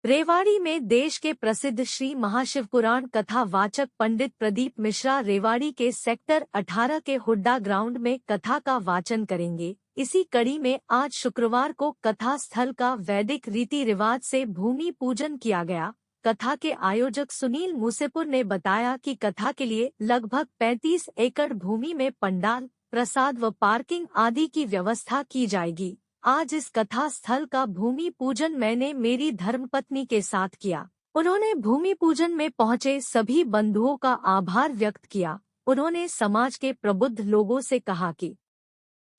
रेवाड़ी में देश के प्रसिद्ध श्री महाशिवपुराण कथा वाचक पंडित प्रदीप मिश्रा रेवाड़ी के सेक्टर 18 के हुड्डा ग्राउंड में कथा का वाचन करेंगे। इसी कड़ी में आज शुक्रवार को कथा स्थल का वैदिक रीति रिवाज से भूमि पूजन किया गया। कथा के आयोजक सुनील मूसेपुर ने बताया कि कथा के लिए लगभग 35 एकड़ भूमि में पंडाल, प्रसाद व पार्किंग आदि की व्यवस्था की जाएगी। आज इस कथा स्थल का भूमि पूजन मैंने मेरी धर्मपत्नी के साथ किया। उन्होंने भूमि पूजन में पहुंचे सभी बंधुओं का आभार व्यक्त किया। उन्होंने समाज के प्रबुद्ध लोगों से कहा कि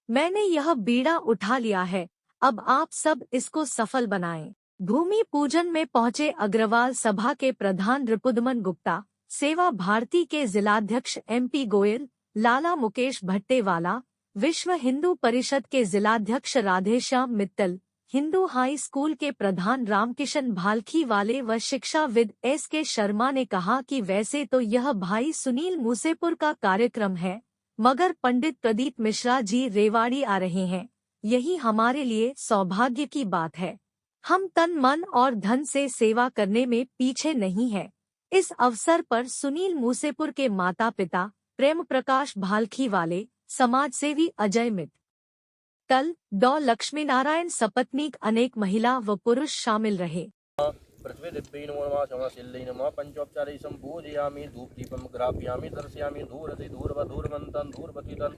मैंने यह बीड़ा उठा लिया है, अब आप सब इसको सफल बनाएं। भूमि पूजन में पहुंचे अग्रवाल सभा के प्रधान रिपुदमन गुप्ता, सेवा भारती के जिलाध्यक्ष MP गोयल, लाला मुकेश भट्टेवाला, विश्व हिंदू परिषद के जिलाध्यक्ष राधेश्याम मित्तल, हिंदू हाई स्कूल के प्रधान रामकिशन भालखी वाले व शिक्षाविद SK शर्मा ने कहा कि वैसे तो यह भाई सुनील मूसेपुर का कार्यक्रम है, मगर पंडित प्रदीप मिश्रा जी रेवाड़ी आ रहे हैं, यही हमारे लिए सौभाग्य की बात है। हम तन मन और धन से सेवा करने में पीछे नहीं है। इस अवसर पर सुनील मूसेपुर के माता पिता प्रेम प्रकाश भालखी वाले, समाजसेवी अजय मित्तल, डॉ लक्ष्मी नारायण सपत्नीक, अनेक महिला व पुरुष शामिल रहे। पृथ्वी दिव्यै नमो नमः क्षमाशील्यै नमः पंचोपचारै सम्पूजयामि धूपदीपं ग्रापयामि दर्शयामि धूरति धूर्वधूर्वन्तं धूर्वतितं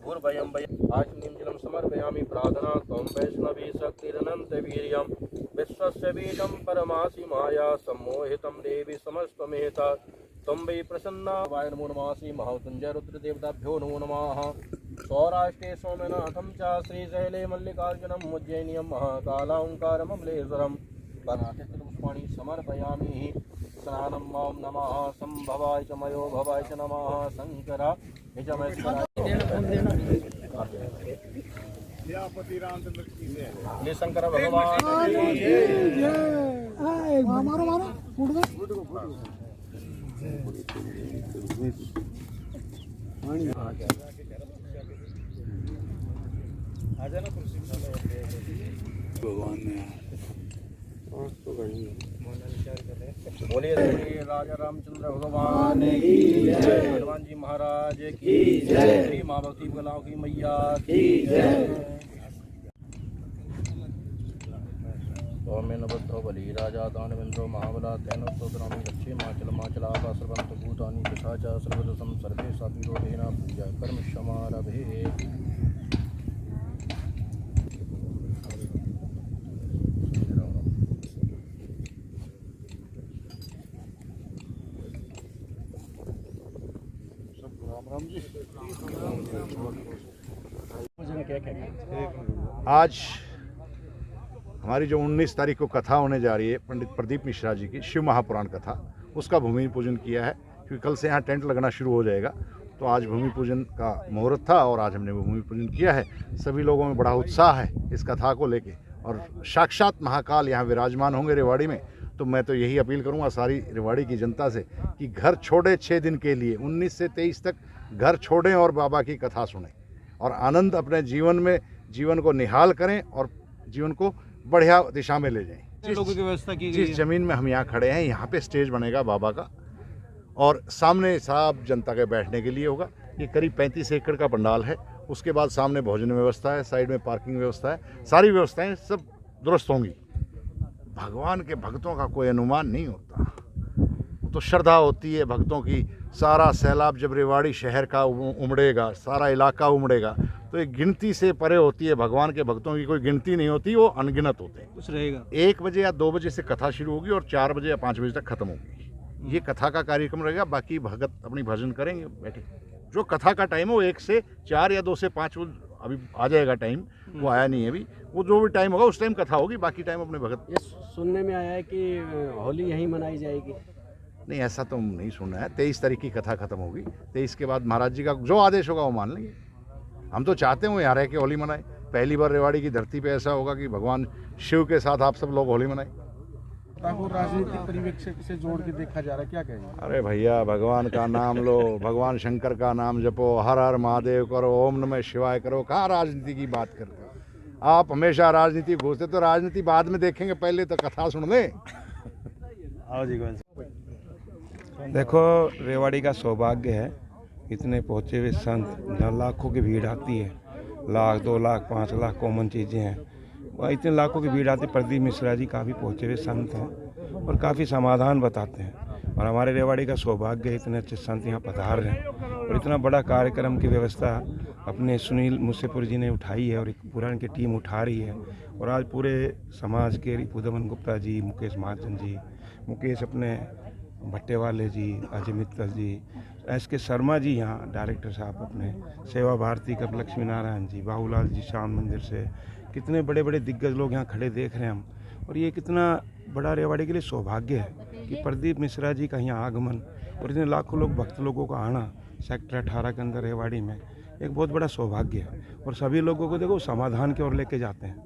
धूर्वयं वयम् आचमनीं जलं समर्पयामि प्रार्थना त्वं वैष्णवी शक्तिरनन्त वीर्यं विश्वस्य बीजं परमासि माया सम्मोहितं देवी समस्तमेता त्वं वै प्रसन्ना वाय नमो नमः श्री महावतुञ्जय रुद्रदेवताभ्यो नमो नमः। सौराष्ट्रे सोमनाथं च श्रीशैले मल्लिकार्जुनम् उज्जयिन्यां महाकालाङ्कारममलेश्वरम् पुष्पाणि समर्पयामि। स्नानं मां नमः संभवाय च मयो भवाय च नमः शंकरा शंकर भगवान भगवान ने बोलिए राजा रामचंद्र भगवान की जय, हनुमान जी महाराज की जय, श्री माभवती गलाव की मैया की जय। भद्रो बली राजा दानवेन्द्रो महाबला तेन सोदरामी लक्ष्मी माचल माचला सर्वंत भूतानि तथा सर्वदसम सर्वे सात्विरोधेन पूजा कर्म क्षमारभे। आज हमारी जो 19 तारीख को कथा होने जा रही है पंडित प्रदीप मिश्रा जी की शिव महापुराण कथा, उसका भूमि पूजन किया है। क्योंकि कल से यहाँ टेंट लगना शुरू हो जाएगा, तो आज भूमि पूजन का मुहूर्त था और आज हमने भूमि पूजन किया है। सभी लोगों में बड़ा उत्साह है इस कथा को लेके और साक्षात महाकाल यहाँ विराजमान होंगे रेवाड़ी में। तो मैं तो यही अपील करूँगा सारी रेवाड़ी की जनता से कि घर छोड़े 6 दिन के लिए 19 से 23 तक घर छोड़ें और बाबा की कथा सुनें और आनंद अपने जीवन को निहाल करें और जीवन को बढ़िया दिशा में ले जाएं। लोगों की व्यवस्था की गई जिस जमीन में हम यहाँ खड़े हैं, यहाँ पे स्टेज बनेगा बाबा का और सामने सब जनता के बैठने के लिए होगा। ये करीब 35 एकड़ का पंडाल है। उसके बाद सामने भोजन व्यवस्था है, साइड में पार्किंग व्यवस्था है, सारी व्यवस्थाएं सब दुरुस्त होंगी। भगवान के भक्तों का कोई अनुमान नहीं होता, तो श्रद्धा होती है भक्तों की। सारा सैलाब जब रेवाड़ी शहर का उमड़ेगा, सारा इलाका उमड़ेगा, तो एक गिनती से परे होती है। भगवान के भक्तों की कोई गिनती नहीं होती, वो अनगिनत होते हैं। कुछ रहेगा 1 बजे या 2 बजे से कथा शुरू होगी और 4 बजे या 5 बजे तक खत्म होगी। ये कथा का कार्यक्रम रहेगा। बाकी भगत अपनी भजन करेंगे बैठे। जो कथा का टाइम है वो 1 से 4 या 2 से 5 अभी आ जाएगा टाइम, वो आया नहीं है अभी। वो जो भी टाइम होगा उस टाइम कथा होगी, बाकी टाइम अपने भगत। ये सुनने में आया है कि होली यहीं मनाई जाएगी। नहीं, ऐसा तो नहीं सुना है। 23 तारीख की कथा खत्म होगी। 23 के बाद महाराज जी का जो आदेश होगा वो मान लेंगे। हम तो चाहते हैं यहाँ रह के होली मनाएं। पहली बार रेवाड़ी की धरती पे ऐसा होगा कि भगवान शिव के साथ आप सब लोग होली मनाएं। राजनीतिक परिवेश से जोड़ के देखा जा रहा है, क्या कहेंगे? अरे भैया, भगवान का नाम लो, भगवान शंकर का नाम जपो, हर हर महादेव करो, ओम नमः शिवाय करो। कहाँ राजनीति की बात करते हो आप? हमेशा राजनीति घुसते, तो राजनीति बाद में देखेंगे, पहले तो कथा सुन लें। देखो, रेवाड़ी का सौभाग्य है, इतने पहुँचे हुए संत, लाखों की भीड़ आती है, 1,00,000, 2,00,000, 5,00,000 कॉमन चीज़ें हैं, वह इतने लाखों की भीड़ आती है। प्रदीप मिश्रा जी काफ़ी पहुँचे हुए संत हैं और काफ़ी समाधान बताते हैं, और हमारे रेवाड़ी का सौभाग्य है, इतने अच्छे संत यहाँ पधार रहे हैं, और इतना बड़ा कार्यक्रम की व्यवस्था अपने सुनील मूसेपुर जी ने उठाई है, और एक पुरान की टीम उठा रही है, और आज पूरे समाज के रिपुदमन गुप्ता जी, मुकेश महाजन जी, मुकेश अपने भट्टेवाले जी, अजय मित्तल जी, SK शर्मा जी, यहाँ डायरेक्टर साहब अपने सेवा भारती का लक्ष्मी नारायण जी, बाबूलाल जी श्याम मंदिर से, कितने बड़े बड़े दिग्गज लोग यहाँ खड़े देख रहे हैं हम। और ये कितना बड़ा रेवाड़ी के लिए सौभाग्य है कि प्रदीप मिश्रा जी का यहाँ आगमन और इतने लाखों लोग भक्त लोगों का आना सेक्टर 18 के अंदर रेवाड़ी में एक बहुत बड़ा सौभाग्य है। और सभी लोगों को देखो समाधान की ओर लेके जाते हैं।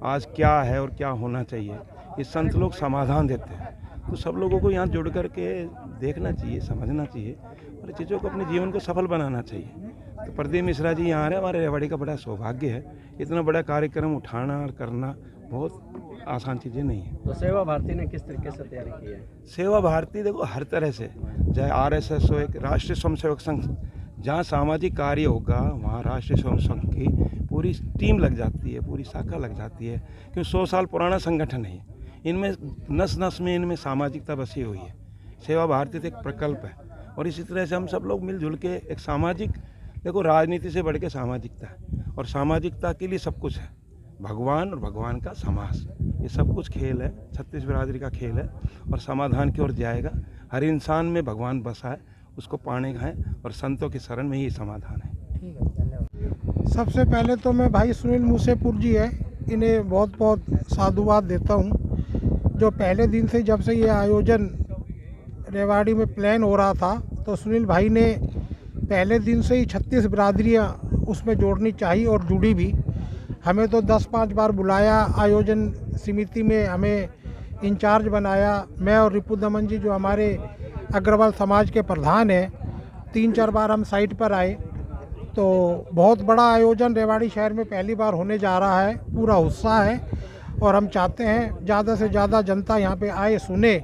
आज क्या है और क्या होना चाहिए, ये संत लोग समाधान देते हैं, तो सब लोगों को यहाँ जुड़ करके देखना चाहिए, समझना चाहिए और चीज़ों को अपने जीवन को सफल बनाना चाहिए। तो प्रदीप मिश्रा जी यहाँ आ रहे हैं, हमारे रेवाड़ी का बड़ा सौभाग्य है। इतना बड़ा कार्यक्रम उठाना और करना बहुत आसान चीज़ें नहीं है। तो सेवा भारती ने किस तरीके से तैयारी की है? सेवा भारती देखो हर तरह से, चाहे RSS हो, एक राष्ट्रीय स्वयंसेवक संघ, जहाँ सामाजिक कार्य होगा वहाँ राष्ट्रीय स्वयं संघ की पूरी टीम लग जाती है, पूरी शाखा लग जाती है, क्योंकि 100 साल पुराना संगठन है। इनमें नस नस में इनमें सामाजिकता बसी हुई है। सेवा भारती तो एक प्रकल्प है, और इसी तरह से हम सब लोग मिलजुल के एक सामाजिक, देखो राजनीति से बढ़ के सामाजिकता है, और सामाजिकता के लिए सब कुछ है, भगवान और भगवान का समाज, ये सब कुछ खेल है, 36 बिरादरी का खेल है, और समाधान की ओर जाएगा। हर इंसान में भगवान बसा है, उसको पाने का है, और संतों की शरण में ही समाधान है। सबसे पहले तो मैं भाई सुनील मूसेपुर जी है, इन्हें बहुत बहुत साधुवाद देता हूँ, जो पहले दिन से जब से ये आयोजन रेवाड़ी में प्लान हो रहा था, तो सुनील भाई ने पहले दिन से ही 36 बिरादरियाँ उसमें जोड़नी चाहिए और जुड़ी भी। हमें तो 10-5 बार बुलाया, आयोजन समिति में हमें इंचार्ज बनाया। मैं और रिपुदमन जी जो हमारे अग्रवाल समाज के प्रधान हैं, 3-4 बार हम साइट पर आए। तो बहुत बड़ा आयोजन रेवाड़ी शहर में पहली बार होने जा रहा है, पूरा उत्साह है, और हम चाहते हैं ज़्यादा से ज़्यादा जनता यहाँ पे आए, सुने,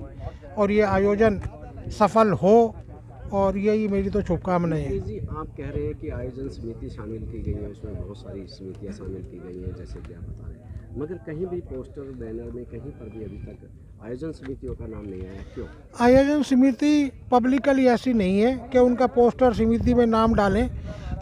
और ये आयोजन सफल हो, और यही मेरी तो शुभकामनाएं हैं। जी, आप कह रहे हैं कि आयोजन समिति शामिल की गई है, उसमें बहुत सारी समितियां शामिल की गई हैं, जैसे कि आप बता रहे हैं, मगर कहीं भी पोस्टर बैनर में कहीं पर भी अभी तक आयोजन समितियों का नाम नहीं आया, क्यों? आयोजन समिति पब्लिकली ऐसी नहीं है कि उनका पोस्टर समिति में नाम डालें।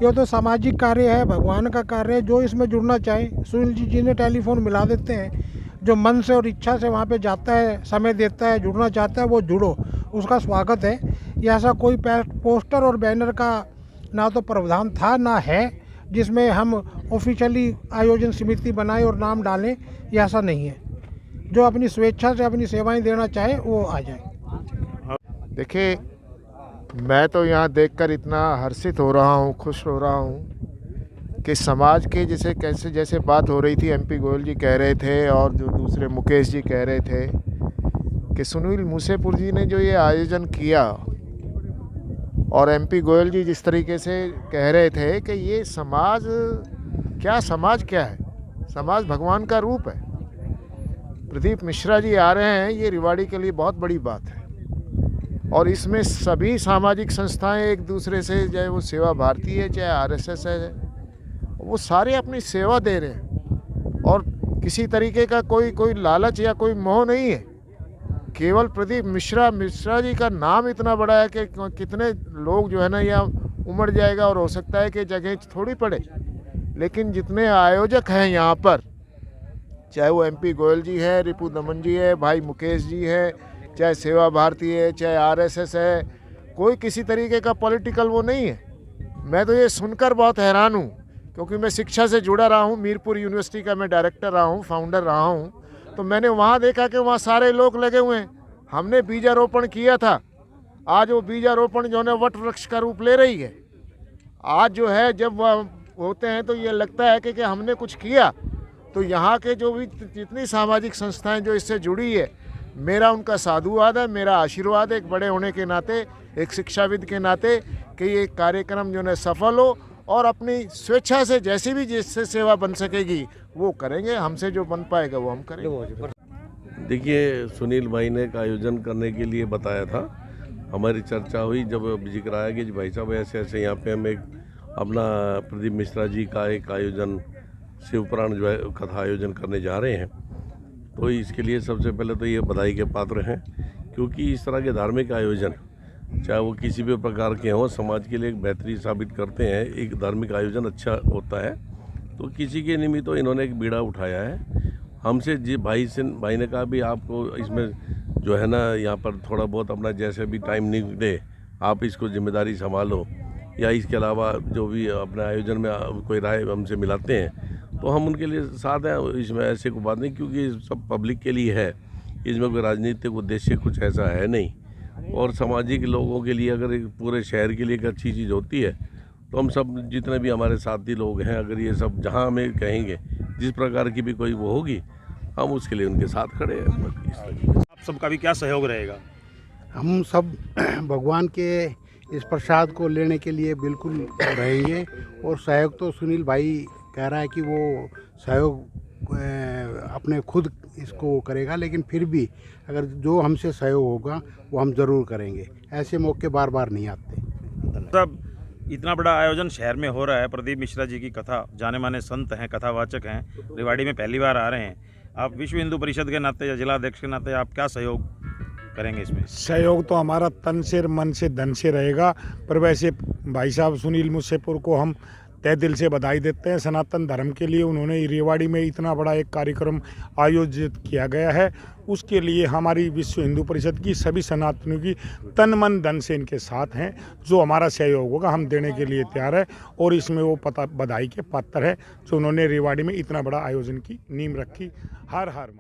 ये तो सामाजिक कार्य है, भगवान का कार्य है, जो इसमें जुड़ना चाहे सुनील जी ने टेलीफोन मिला देते हैं। जो मन से और इच्छा से वहाँ पे जाता है, समय देता है, जुड़ना चाहता है, वो जुड़ो, उसका स्वागत है। ये ऐसा कोई पोस्टर और बैनर का ना तो प्रावधान था ना है जिसमें हम ऑफिशियली आयोजन समिति बनाएं और नाम डालें, ये ऐसा नहीं है। जो अपनी स्वेच्छा से अपनी सेवाएं देना चाहे वो आ जाए। देखिए, मैं तो यहाँ देखकर इतना हर्षित हो रहा हूँ, खुश हो रहा हूँ कि समाज के जैसे बात हो रही थी, MP गोयल जी कह रहे थे और जो दूसरे मुकेश जी कह रहे थे कि सुनील मूसेपुर जी ने जो ये आयोजन किया, और MP गोयल जी जिस तरीके से कह रहे थे कि ये समाज क्या है, समाज भगवान का रूप है। प्रदीप मिश्रा जी आ रहे हैं, ये रेवाड़ी के लिए बहुत बड़ी बात है, और इसमें सभी सामाजिक संस्थाएं एक दूसरे से, चाहे वो सेवा भारती है, चाहे RSS है, वो सारे अपनी सेवा दे रहे हैं, और किसी तरीके का कोई लालच या कोई मोह नहीं है। केवल प्रदीप मिश्रा जी का नाम इतना बड़ा है कि कितने लोग जो है ना यहाँ उमड़ जाएगा, और हो सकता है कि जगह थोड़ी पड़े, लेकिन जितने आयोजक हैं यहाँ पर, चाहे वो MP गोयल जी है, रिपुदमन जी है, भाई मुकेश जी है, चाहे सेवा भारती है, चाहे RSS है, कोई किसी तरीके का पॉलिटिकल वो नहीं है। मैं तो ये सुनकर बहुत हैरान हूँ, क्योंकि मैं शिक्षा से जुड़ा रहा हूँ, मीरपुर यूनिवर्सिटी का मैं डायरेक्टर रहा हूँ, फाउंडर रहा हूँ, तो मैंने वहाँ देखा कि वहाँ सारे लोग लगे हुए हैं। हमने बीजारोपण किया था, आज वो बीजारोपण जो है वट वृक्ष का रूप ले रही है। आज जो है जब होते हैं तो ये लगता है कि हमने कुछ किया। तो यहाँ के जो भी जितनी सामाजिक संस्थाएं जो इससे जुड़ी है, मेरा उनका साधुवाद है, मेरा आशीर्वाद है एक बड़े होने के नाते, एक शिक्षाविद के नाते, कि ये कार्यक्रम जो है सफल हो, और अपनी स्वेच्छा से जिससे सेवा बन सकेगी वो करेंगे, हमसे जो बन पाएगा वो हम करेंगे। देखिए, सुनील भाई ने एक आयोजन करने के लिए बताया था। हमारी चर्चा हुई, जब जिक्र आया कि भाई साहब ऐसे ऐसे यहाँ पे हम एक अपना प्रदीप मिश्रा जी का एक आयोजन शिवपुराण जो है कथा आयोजन करने जा रहे हैं, तो इसके लिए सबसे पहले तो ये बधाई के पात्र हैं, क्योंकि इस तरह के धार्मिक आयोजन चाहे वो किसी भी प्रकार के हों, समाज के लिए एक बेहतरी साबित करते हैं। एक धार्मिक आयोजन अच्छा होता है, तो किसी के निमित्त तो इन्होंने एक बीड़ा उठाया है। हमसे जी भाई ने कहा भी आपको इसमें जो है ना यहाँ पर थोड़ा बहुत अपना जैसे भी टाइम निकले आप इसको जिम्मेदारी संभालो, या इसके अलावा जो भी अपने आयोजन में कोई राय हमसे मिलाते हैं तो हम उनके लिए साथ हैं। इसमें ऐसे कोई बात नहीं, क्योंकि सब पब्लिक के लिए है, इसमें कोई राजनीतिक उद्देश्य कुछ ऐसा है नहीं। और सामाजिक लोगों के लिए अगर एक पूरे शहर के लिए एक अच्छी चीज़ होती है तो हम सब जितने भी हमारे साथी लोग हैं, अगर ये सब जहाँ हमें कहेंगे जिस प्रकार की भी कोई वो होगी, हम उसके लिए उनके साथ खड़े हैं। आप सबका भी क्या सहयोग रहेगा? हम सब भगवान के इस प्रसाद को लेने के लिए बिल्कुल रहेंगे, और सहयोग तो सुनील भाई कह रहा है कि वो सहयोग अपने खुद इसको करेगा, लेकिन फिर भी अगर जो हमसे सहयोग होगा वो हम ज़रूर करेंगे। ऐसे मौके बार बार नहीं आते। तब इतना बड़ा आयोजन शहर में हो रहा है, प्रदीप मिश्रा जी की कथा, जाने माने संत हैं, कथावाचक हैं, रेवाड़ी में पहली बार आ रहे हैं। आप विश्व हिंदू परिषद के नाते या जिला अध्यक्ष के नाते आप क्या सहयोग करेंगे इसमें? सहयोग तो हमारा तन से, मन से, धन से रहेगा, पर वैसे भाई साहब सुनील मूसेपुर को हम तहे दिल से बधाई देते हैं। सनातन धर्म के लिए उन्होंने रेवाड़ी में इतना बड़ा एक कार्यक्रम आयोजित किया गया है, उसके लिए हमारी विश्व हिंदू परिषद की सभी सनातनियों की तन मन धन से इनके साथ हैं। जो हमारा सहयोग होगा हम देने के लिए तैयार है, और इसमें वो बधाई के पात्र है जो उन्होंने रेवाड़ी में इतना बड़ा आयोजन की नींव रखी। हर हर